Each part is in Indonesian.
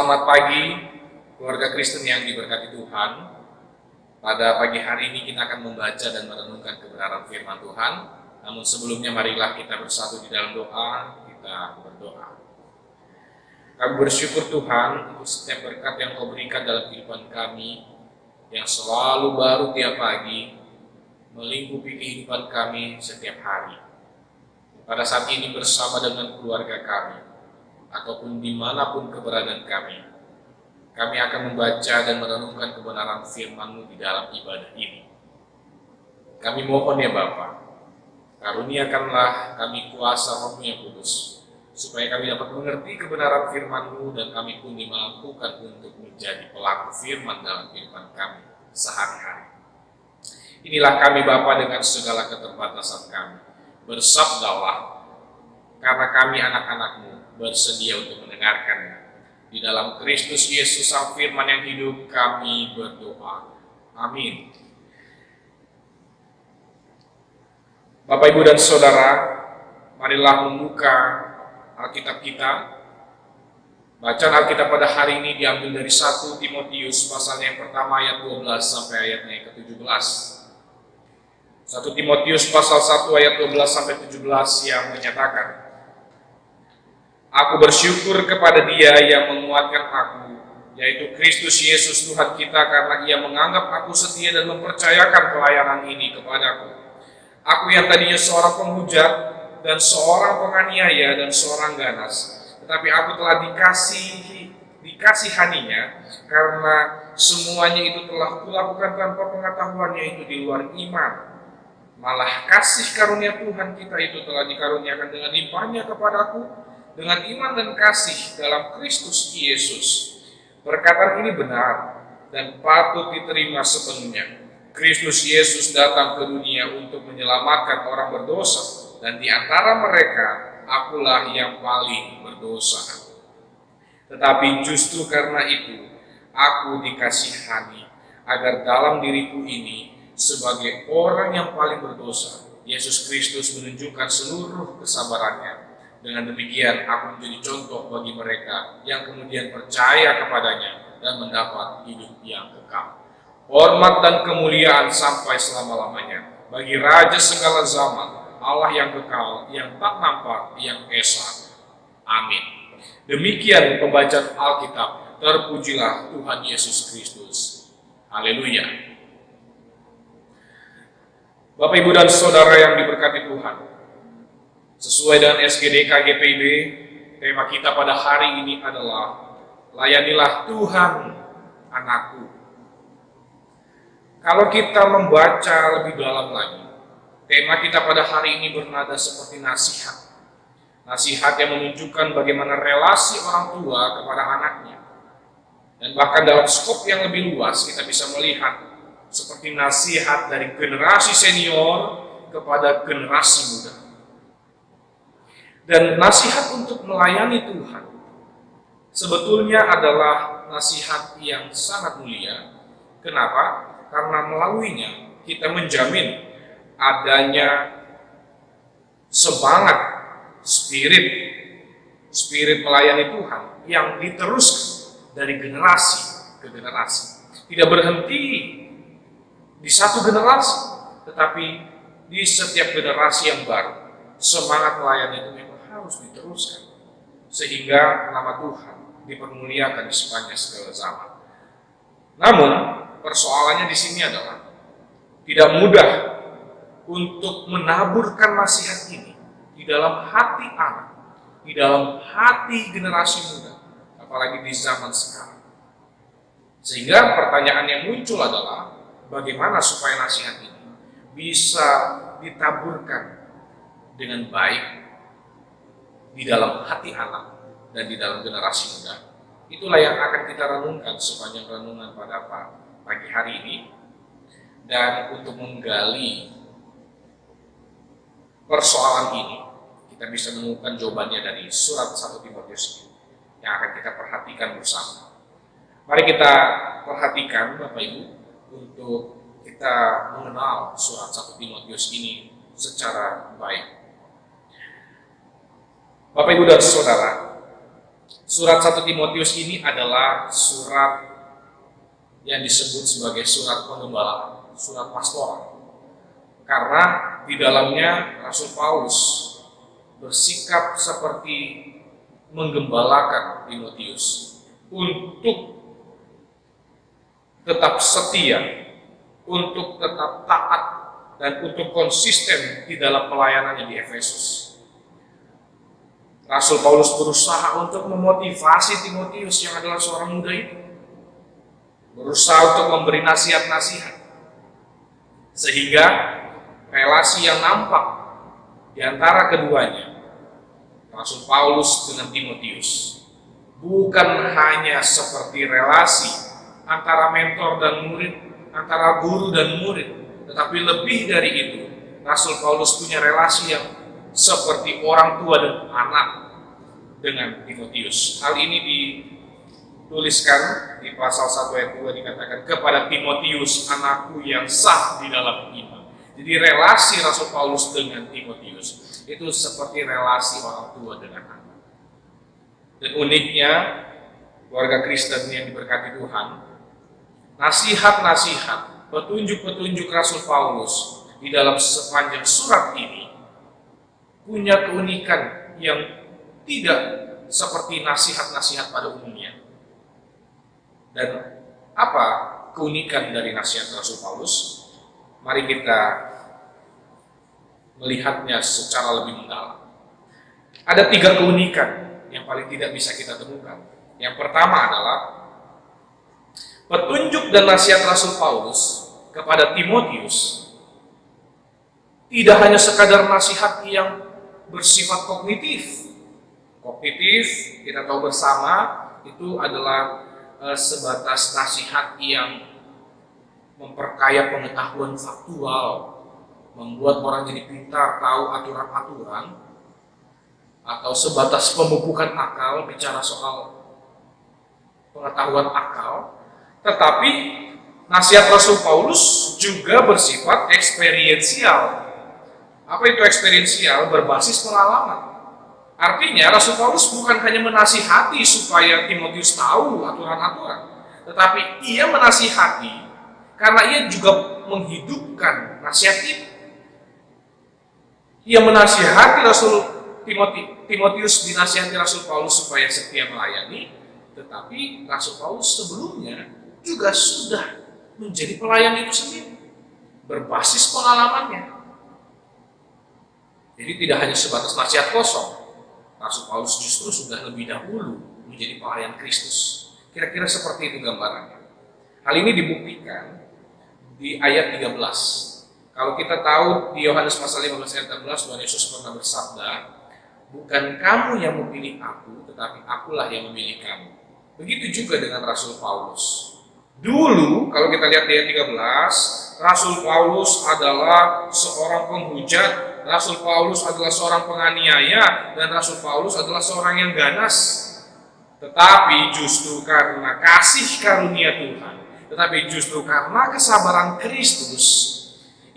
Selamat pagi, keluarga Kristen yang diberkati Tuhan. Pada pagi hari ini kita akan membaca dan merenungkan kebenaran firman Tuhan. Namun sebelumnya marilah kita bersatu di dalam doa, kita berdoa. Kami bersyukur Tuhan untuk setiap berkat yang Kau berikan dalam kehidupan kami, yang selalu baru tiap pagi, melingkupi kehidupan kami setiap hari. Pada saat ini bersama dengan keluarga kami, ataupun dimanapun keberadaan kami akan membaca dan merenungkan kebenaran firman-Mu di dalam ibadah ini. Kami mohon ya Bapa, karuniakanlah kami kuasa Roh-Mu yang kudus, supaya kami dapat mengerti kebenaran firman-Mu dan kami pun dimampukan untuk menjadi pelaku firman dalam kehidupan kami sehari-hari. Inilah kami Bapa dengan segala keterbatasan kami. Bersabdalah, karena kami anak-anak-Mu bersedia untuk mendengarkannya. Di dalam Kristus Yesus Sang Firman yang hidup kami berdoa. Amin. Bapak, Ibu, dan Saudara, marilah membuka Alkitab kita. Bacaan Alkitab pada hari ini diambil dari 1 Timotius pasal yang pertama ayat 12 sampai ayatnya yang ke-17. 1 Timotius pasal 1 ayat 12 sampai 17 yang menyatakan, Aku bersyukur kepada Dia yang menguatkan aku, yaitu Kristus Yesus Tuhan kita, karena Ia menganggap aku setia dan mempercayakan pelayanan ini kepadaku. Aku yang tadinya seorang penghujat dan seorang penganiaya dan seorang ganas, tetapi aku telah dikasihaninya, karena semuanya itu telah kulakukan tanpa pengetahuannya itu di luar iman. Malah kasih karunia Tuhan kita itu telah dikaruniakan dengan limpahnya kepadaku, dengan iman dan kasih dalam Kristus Yesus. Perkataan ini benar dan patut diterima sepenuhnya. Kristus Yesus datang ke dunia untuk menyelamatkan orang berdosa, dan di antara mereka akulah yang paling berdosa. Tetapi justru karena itu aku dikasihani, agar dalam diriku ini sebagai orang yang paling berdosa, Yesus Kristus menunjukkan seluruh kesabarannya. Dengan demikian aku menjadi contoh bagi mereka yang kemudian percaya kepadanya dan mendapat hidup yang kekal. Hormat dan kemuliaan sampai selama-lamanya bagi Raja segala zaman, Allah yang kekal, yang tak nampak, yang esa. Amin. Demikian pembacaan Alkitab. Terpujilah Tuhan Yesus Kristus. Haleluya. Bapak, Ibu, dan Saudara yang diberkati Tuhan, sesuai dengan SGD KGPIB, tema kita pada hari ini adalah layanilah Tuhan anakku. Kalau kita membaca lebih dalam lagi, tema kita pada hari ini bernada seperti nasihat. Nasihat yang menunjukkan bagaimana relasi orang tua kepada anaknya. Dan bahkan dalam skop yang lebih luas kita bisa melihat seperti nasihat dari generasi senior kepada generasi muda. Dan nasihat untuk melayani Tuhan sebetulnya adalah nasihat yang sangat mulia. Kenapa? Karena melaluinya kita menjamin adanya semangat, spirit melayani Tuhan yang diteruskan dari generasi ke generasi. Tidak berhenti di satu generasi, tetapi di setiap generasi yang baru. Semangat melayani itu memang harus diteruskan, sehingga nama Tuhan dipermuliakan di sepanjang segala zaman. Namun, persoalannya di sini adalah tidak mudah untuk menaburkan nasihat ini di dalam hati anak, di dalam hati generasi muda, apalagi di zaman sekarang. Sehingga pertanyaan yang muncul adalah bagaimana supaya nasihat ini bisa ditaburkan dengan baik di dalam hati anak dan di dalam generasi muda. Itulah yang akan kita renungkan sepanjang renungan pada pagi hari ini. Dan untuk menggali persoalan ini, kita bisa menemukan jawabannya dari surat 1 Timotius yang akan kita perhatikan bersama. Mari kita perhatikan Bapak Ibu untuk kita mengenal surat 1 Timotius ini secara baik. Bapak, Ibu, dan Saudara, Surat 1 Timotius ini adalah surat yang disebut sebagai surat penggembalaan, surat pastoral. Karena di dalamnya Rasul Paulus bersikap seperti menggembalakan Timotius untuk tetap setia, untuk tetap taat, dan untuk konsisten di dalam pelayanannya di Efesus. Rasul Paulus berusaha untuk memotivasi Timotius yang adalah seorang muda itu, berusaha untuk memberi nasihat-nasihat, sehingga relasi yang nampak di antara keduanya, Rasul Paulus dengan Timotius, bukan hanya seperti relasi antara mentor dan murid, antara guru dan murid, tetapi lebih dari itu, Rasul Paulus punya relasi yang seperti orang tua dan anak dengan Timotius. Hal ini dituliskan di pasal 1 ayat 2, dikatakan, kepada Timotius, anakku yang sah di dalam iman. Jadi relasi Rasul Paulus dengan Timotius itu seperti relasi orang tua dengan anak. Dan uniknya, keluarga Kristen yang diberkati Tuhan, nasihat-nasihat, petunjuk-petunjuk Rasul Paulus di dalam sepanjang surat ini punya keunikan yang tidak seperti nasihat-nasihat pada umumnya. Dan apa keunikan dari nasihat Rasul Paulus? Mari kita melihatnya secara lebih mendalam. Ada 3 keunikan yang paling tidak bisa kita temukan. Yang pertama adalah petunjuk dan nasihat Rasul Paulus kepada Timotius tidak hanya sekadar nasihat yang bersifat kognitif. Kognitif, kita tahu bersama, itu adalah sebatas nasihat yang memperkaya pengetahuan faktual, membuat orang jadi pintar, tahu aturan-aturan, atau sebatas pemupukan akal, bicara soal pengetahuan akal. Tetapi nasihat Rasul Paulus juga bersifat eksperiensial. Apa itu eksperiensial? Berbasis pengalaman. Artinya Rasul Paulus bukan hanya menasihati supaya Timotius tahu aturan-aturan, tetapi ia menasihati karena ia juga menghidupkan nasihat itu. Ia menasihati Timotius, dinasihati Rasul Paulus supaya setia melayani, tetapi Rasul Paulus sebelumnya juga sudah menjadi pelayan itu sendiri, berbasis pengalamannya. Jadi tidak hanya sebatas nasihat kosong, Rasul Paulus justru sudah lebih dahulu menjadi pelayan Kristus. Kira-kira seperti itu gambarannya. Hal ini dibuktikan di ayat 13. Kalau kita tahu di Yohanes pasal 15 ayat 13, Tuhan Yesus pernah bersabda, bukan kamu yang memilih aku, tetapi akulah yang memilih kamu. Begitu juga dengan Rasul Paulus. Dulu, kalau kita lihat di ayat 13, Rasul Paulus adalah seorang penghujat, Rasul Paulus adalah seorang penganiaya, dan Rasul Paulus adalah seorang yang ganas. Tetapi justru karena kasih karunia Tuhan, tetapi justru karena kesabaran Kristus,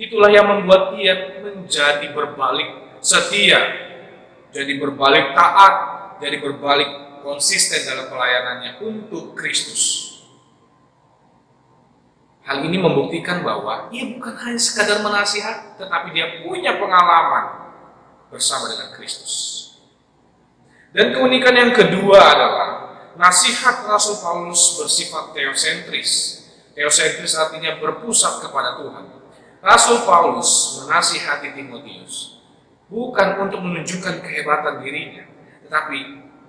itulah yang membuat ia menjadi berbalik setia, jadi berbalik taat, jadi berbalik konsisten dalam pelayanannya untuk Kristus. Hal ini membuktikan bahwa ia bukan hanya sekadar menasihat, tetapi dia punya pengalaman bersama dengan Kristus. Dan keunikan yang kedua adalah nasihat Rasul Paulus bersifat teosentris. Teosentris artinya berpusat kepada Tuhan. Rasul Paulus menasihati Timotius bukan untuk menunjukkan kehebatan dirinya, tetapi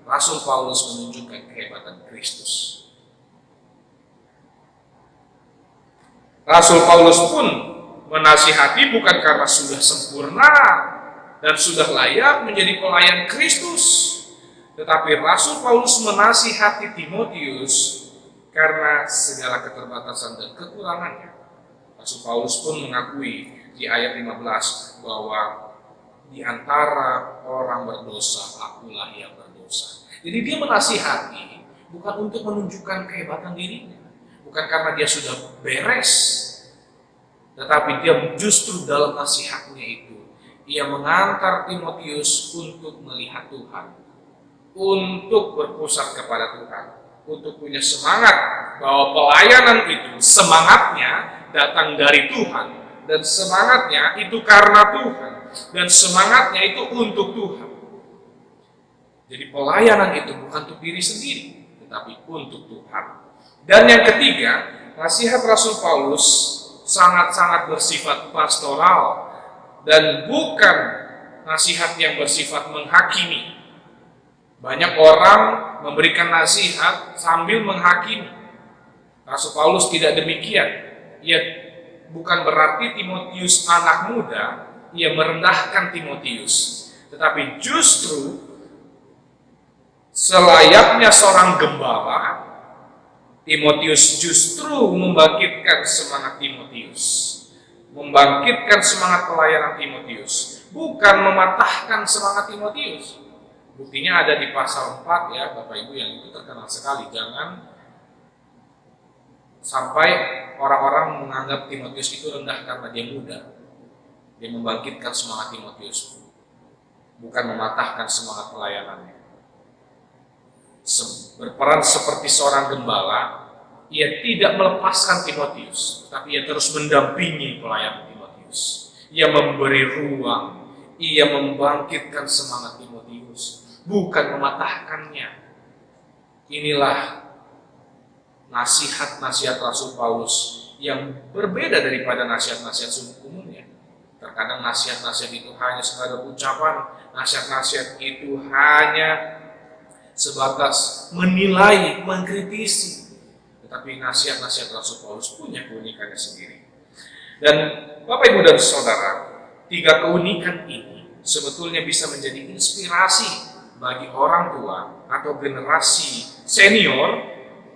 Rasul Paulus menunjukkan kehebatan Kristus. Rasul Paulus pun menasihati bukan karena sudah sempurna dan sudah layak menjadi pelayan Kristus, tetapi Rasul Paulus menasihati Timotius karena segala keterbatasan dan kekurangannya. Rasul Paulus pun mengakui di ayat 15 bahwa di antara orang berdosa, akulah yang berdosa. Jadi dia menasihati bukan untuk menunjukkan kehebatan dirinya, bukan karena dia sudah beres, tetapi dia justru dalam nasihatnya itu, ia mengantar Timotius untuk melihat Tuhan. untuk berpusat kepada Tuhan, untuk punya semangat bahwa pelayanan itu semangatnya datang dari Tuhan, dan semangatnya itu karena Tuhan, dan semangatnya itu untuk Tuhan. Jadi pelayanan itu bukan untuk diri sendiri, tetapi untuk Tuhan. Dan yang ketiga, nasihat Rasul Paulus sangat-sangat bersifat pastoral dan bukan nasihat yang bersifat menghakimi. Banyak orang memberikan nasihat sambil menghakimi. Rasul Paulus tidak demikian. Ia bukan berarti Timotius anak muda, ia merendahkan Timotius. Tetapi justru selayaknya seorang gembala, Timotius justru membangkitkan semangat Timotius, membangkitkan semangat pelayanan Timotius, bukan mematahkan semangat Timotius. Buktinya ada di pasal 4 ya Bapak Ibu, yang itu terkenal sekali. Jangan sampai orang-orang menganggap Timotius itu rendah karena dia muda. Dia membangkitkan semangat Timotius, bukan mematahkan semangat pelayanannya. Berperan seperti seorang gembala, ia tidak melepaskan Timotius, tapi ia terus mendampingi pelayanan Timotius. Ia memberi ruang, ia membangkitkan semangat Timotius, bukan mematahkannya. Inilah nasihat-nasihat Rasul Paulus yang berbeda daripada nasihat-nasihat umumnya. Terkadang nasihat-nasihat itu hanya sekadar ucapan, nasihat-nasihat itu hanya sebatas menilai, mengkritisi. Tetapi nasihat-nasihat Rasul Paulus punya keunikannya sendiri. Dan Bapak Ibu dan Saudara, tiga keunikan ini sebetulnya bisa menjadi inspirasi bagi orang tua atau generasi senior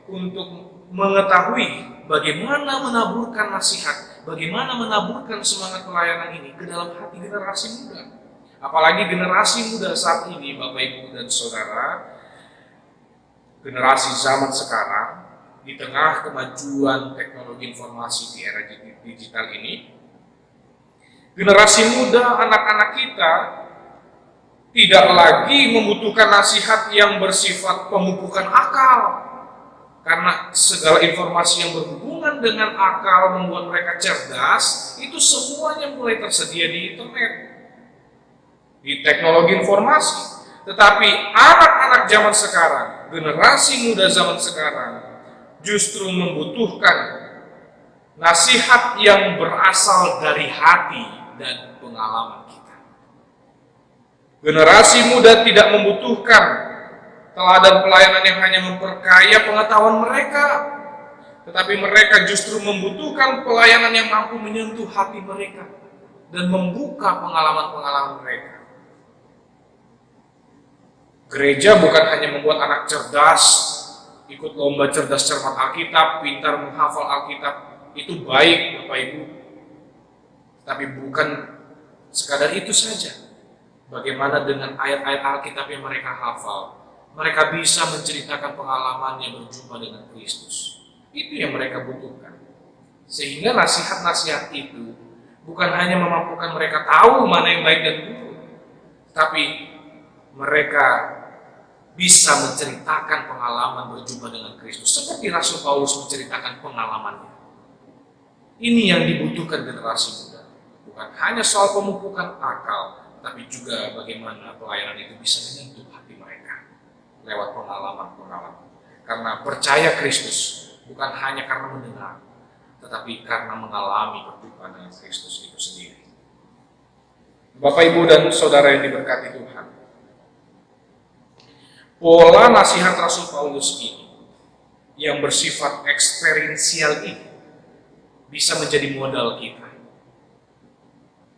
untuk mengetahui bagaimana menaburkan nasihat, bagaimana menaburkan semangat pelayanan ini ke dalam hati generasi muda. Apalagi generasi muda saat ini, Bapak Ibu dan Saudara, generasi zaman sekarang, di tengah kemajuan teknologi informasi di era digital ini, generasi muda, anak-anak kita tidak lagi membutuhkan nasihat yang bersifat pemupukan akal, karena segala informasi yang berhubungan dengan akal membuat mereka cerdas, itu semuanya mulai tersedia di internet, di teknologi informasi. Tetapi anak-anak zaman sekarang, generasi muda zaman sekarang, justru membutuhkan nasihat yang berasal dari hati dan pengalaman kita. Generasi muda tidak membutuhkan teladan pelayanan yang hanya memperkaya pengetahuan mereka, tetapi mereka justru membutuhkan pelayanan yang mampu menyentuh hati mereka dan membuka pengalaman-pengalaman mereka. Gereja bukan hanya membuat anak cerdas, ikut lomba cerdas cermat Alkitab, pintar menghafal Alkitab, itu baik Bapak Ibu. Tapi bukan sekadar itu saja. Bagaimana dengan ayat-ayat Alkitab yang mereka hafal? Mereka bisa menceritakan pengalamannya berjumpa dengan Kristus. Itu yang mereka butuhkan. Sehingga nasihat-nasihat itu bukan hanya memampukan mereka tahu mana yang baik dan buruk, tapi mereka bisa menceritakan pengalaman berjumpa dengan Kristus, seperti Rasul Paulus menceritakan pengalamannya. Ini yang dibutuhkan generasi muda. Bukan hanya soal pemupukan akal, tapi juga bagaimana pelayanan itu bisa menyentuh hati mereka lewat pengalaman-pengalaman. Karena percaya Kristus bukan hanya karena mendengar, tetapi karena mengalami perjumpaan dengan Kristus itu sendiri. Bapak, Ibu, dan Saudara yang diberkati Tuhan, pola nasihat Rasul Paulus ini yang bersifat eksperiensial ini bisa menjadi modal kita.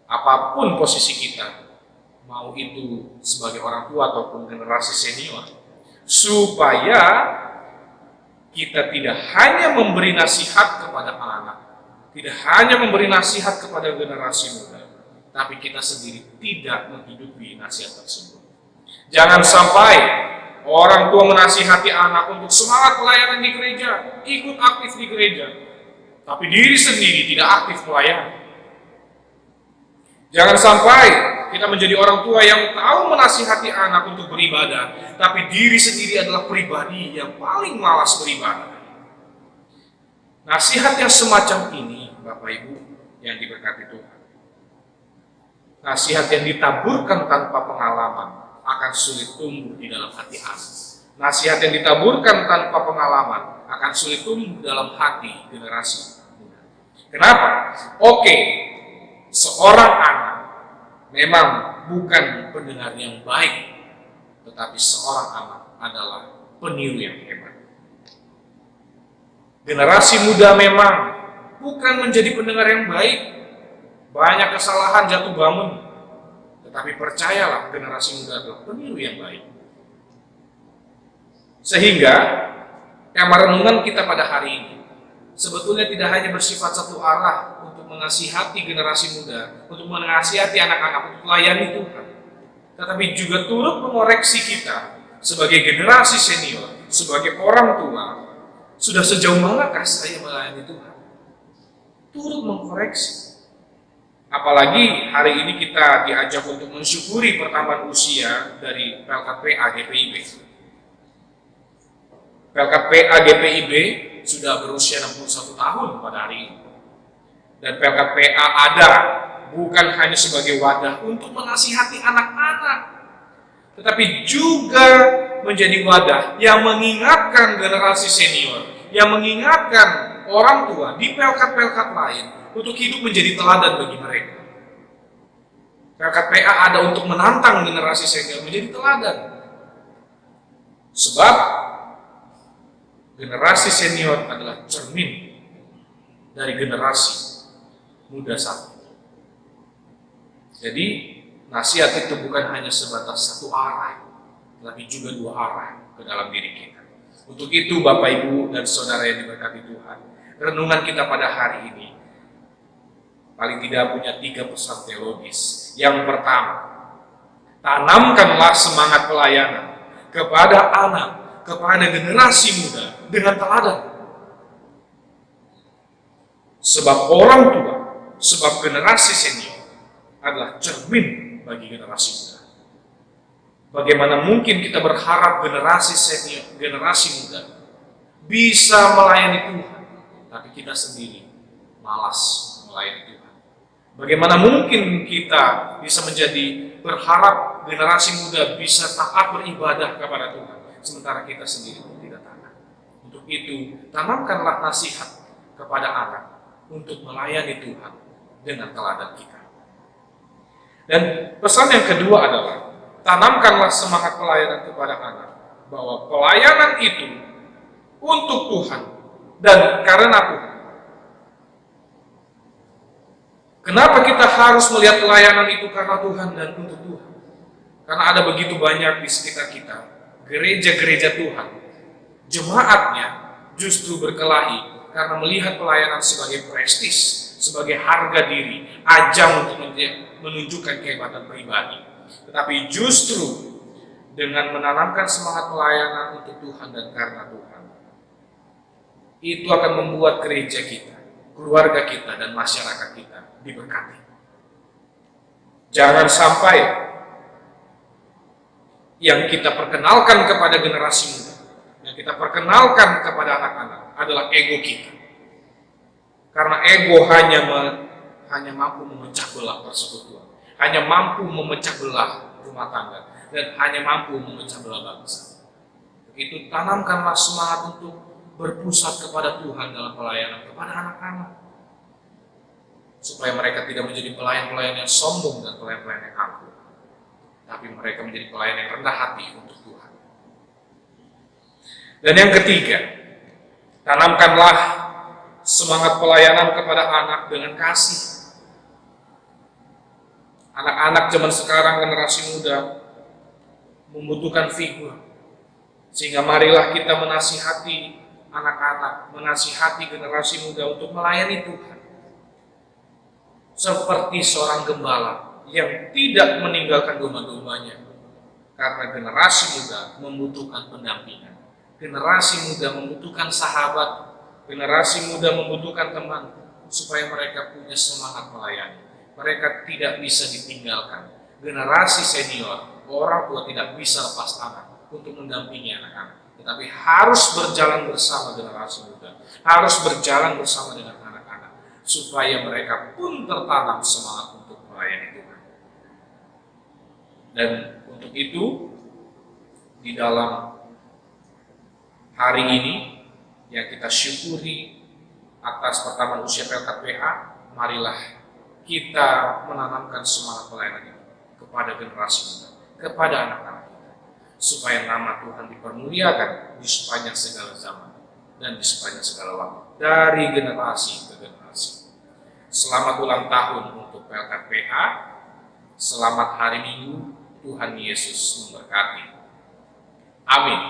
Apapun posisi kita, mau itu sebagai orang tua ataupun generasi senior, supaya kita tidak hanya memberi nasihat kepada anak, tidak hanya memberi nasihat kepada generasi muda, tapi kita sendiri tidak menghidupi nasihat tersebut. Jangan sampai orang tua menasihati anak untuk semangat pelayanan di gereja, ikut aktif di gereja, tapi diri sendiri tidak aktif pelayanan. Jangan sampai kita menjadi orang tua yang tahu menasihati anak untuk beribadah, tapi diri sendiri adalah pribadi yang paling malas beribadah. Nasihat yang semacam ini, Bapak Ibu yang diberkati Tuhan, nasihat yang ditaburkan tanpa pengalaman akan sulit tumbuh di dalam hati anak. Nasihat yang ditaburkan tanpa pengalaman akan sulit tumbuh dalam hati generasi muda. Kenapa? Oke, seorang anak memang bukan pendengar yang baik, tetapi seorang anak adalah peniru yang hebat. Generasi muda memang bukan menjadi pendengar yang baik, banyak kesalahan jatuh bangun, tetapi percayalah generasi muda adalah peniru yang baik. Sehingga tema renungan kita pada hari ini sebetulnya tidak hanya bersifat satu arah untuk menasihati generasi muda, untuk menasihati anak-anak, untuk melayani Tuhan, tetapi juga turut mengoreksi kita sebagai generasi senior, sebagai orang tua. Sudah sejauh manakah saya melayani Tuhan? Turut mengkoreksi. Apalagi hari ini kita diajak untuk mensyukuri pertambahan usia dari PLKP AGPIB. PLKP AGPIB sudah berusia 61 tahun pada hari ini. Dan PLKPA ada bukan hanya sebagai wadah untuk menasihati anak-anak, tetapi juga menjadi wadah yang mengingatkan generasi senior, yang mengingatkan orang tua di pelkat-pelkat lain untuk hidup menjadi teladan bagi mereka. PLKPA ada untuk menantang generasi senior menjadi teladan. Sebab generasi senior adalah cermin dari generasi muda saat ini. Jadi nasihat itu bukan hanya sebatas satu arah, tapi juga dua arah ke dalam diri kita. Untuk itu Bapak Ibu dan Saudara yang diberkati Tuhan, renungan kita pada hari ini paling tidak punya 3 pesan teologis. Yang pertama, tanamkanlah semangat pelayanan kepada anak, kepada generasi muda dengan teladan. Sebab orang tua, sebab generasi senior adalah cermin bagi generasi muda. Bagaimana mungkin kita berharap generasi senior, generasi muda bisa melayani Tuhan, tapi kita sendiri malas melayani Tuhan? Bagaimana mungkin kita bisa menjadi berharap generasi muda bisa taat beribadah kepada Tuhan, sementara kita sendiri pun tidak taat? Untuk itu, tanamkanlah nasihat kepada anak untuk melayani Tuhan dengan teladan kita. Dan pesan yang kedua adalah, tanamkanlah semangat pelayanan kepada anak, bahwa pelayanan itu untuk Tuhan dan karena Tuhan. Kenapa kita harus melihat pelayanan itu karena Tuhan dan untuk Tuhan? Karena ada begitu banyak di sekitar kita, gereja-gereja Tuhan, jemaatnya justru berkelahi karena melihat pelayanan sebagai prestis, sebagai harga diri, ajang untuk menunjukkan kehebatan pribadi. Tetapi justru dengan menanamkan semangat pelayanan untuk Tuhan dan karena Tuhan, itu akan membuat gereja kita, keluarga kita, dan masyarakat kita diberkati. Jangan sampai yang kita perkenalkan kepada generasi muda, yang kita perkenalkan kepada anak-anak adalah ego kita. Karena ego hanya mampu memecah belah persekutuan, hanya mampu memecah belah rumah tangga, dan hanya mampu memecah belah bangsa. Itu tanamkanlah semangat untuk berpusat kepada Tuhan dalam pelayanan kepada anak-anak, supaya mereka tidak menjadi pelayan-pelayan yang sombong dan pelayan-pelayan yang angkuh, tapi mereka menjadi pelayan yang rendah hati untuk Tuhan. Dan yang ketiga, tanamkanlah semangat pelayanan kepada anak dengan kasih. Anak-anak zaman sekarang, generasi muda, membutuhkan figur. Sehingga marilah kita menasihati anak-anak, menasihati generasi muda untuk melayani Tuhan. Seperti seorang gembala yang tidak meninggalkan domba-dombanya, karena generasi muda membutuhkan pendampingan. Generasi muda membutuhkan sahabat, generasi muda membutuhkan teman, supaya mereka punya semangat melayani. Mereka tidak bisa ditinggalkan. generasi senior, orang tua tidak bisa lepas tangan untuk mendampingi anak-anak, tetapi harus berjalan bersama generasi muda, harus berjalan bersama dengan anak-anak, supaya mereka pun tertanam semangat untuk melayani Tuhan. Dan untuk itu, di dalam hari ini yang kita syukuri atas pertambahan usia PLKPA, marilah kita menanamkan semangat pelayanan itu kepada generasi muda, kepada anak-anak kita, supaya nama Tuhan dipermuliakan di sepanjang segala zaman dan di sepanjang segala waktu, dari generasi ke generasi. Selamat ulang tahun untuk PLKPA, selamat hari Minggu, Tuhan Yesus memberkati. Amin.